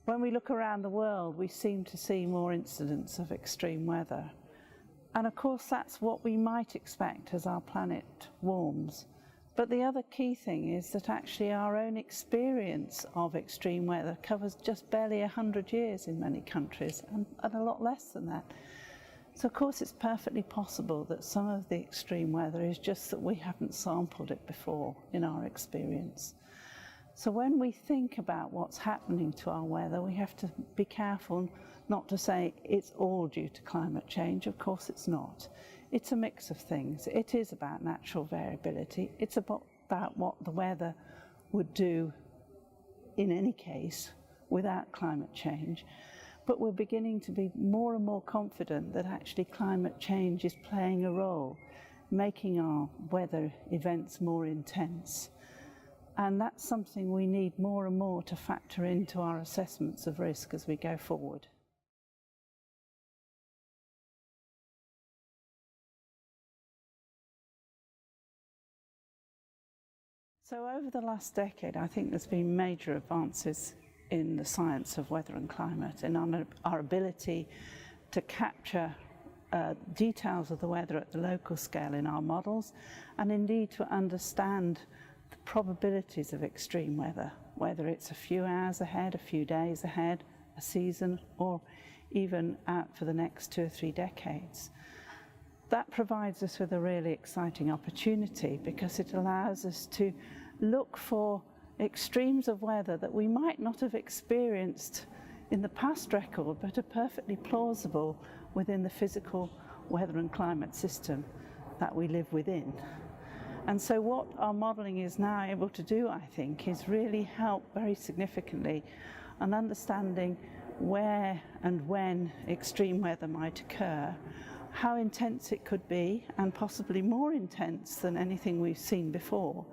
When we look around the world, we seem to see more incidents of extreme weather. And of course, that's what we might expect as our planet warms. But the other key thing is that actually our own experience of extreme weather covers just barely 100 years in many countries, and a lot less than that. So of course it's perfectly possible that some of the extreme weather is just that we haven't sampled it before in our experience. So when we think about what's happening to our weather, we have to be careful not to say it's all due to climate change. Of course it's not. It's a mix of things. It is about natural variability. It's about what the weather would do in any case without climate change. But we're beginning to be more and more confident that actually climate change is playing a role, making our weather events more intense. And that's something we need more and more to factor into our assessments of risk as we go forward. So over the last decade, I think there's been major advances in the science of weather and climate, and our ability to capture details of the weather at the local scale in our models, and indeed to understand the probabilities of extreme weather, whether it's a few hours ahead, a few days ahead, a season, or even out for the next 2 or 3 decades. That provides us with a really exciting opportunity because it allows us to look for extremes of weather that we might not have experienced in the past record, but are perfectly plausible within the physical weather and climate system that we live within. And so what our modelling is now able to do, I think, is really help very significantly on understanding where and when extreme weather might occur, how intense it could be, and possibly more intense than anything we've seen before,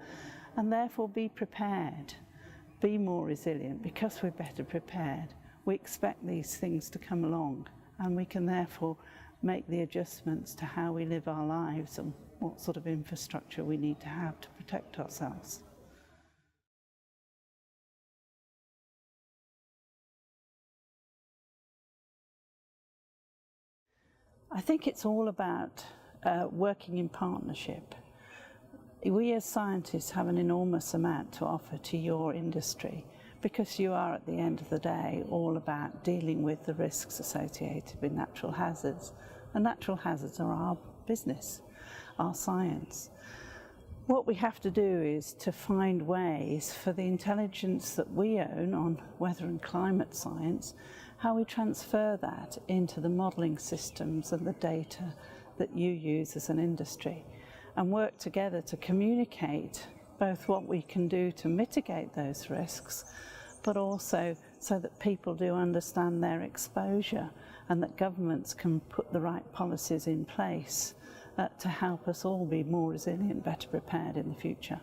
and therefore be prepared, be more resilient because we're better prepared. We expect these things to come along, and we can therefore make the adjustments to how we live our lives and what sort of infrastructure we need to have to protect ourselves. I think it's all about working in partnership. We as scientists have an enormous amount to offer to your industry because you are at the end of the day all about dealing with the risks associated with natural hazards, and natural hazards are our business, our science. What we have to do is to find ways for the intelligence that we own on weather and climate science, how we transfer that into the modelling systems and the data that you use as an industry, and work together to communicate both what we can do to mitigate those risks, but also so that people do understand their exposure and that governments can put the right policies in place to help us all be more resilient, better prepared in the future.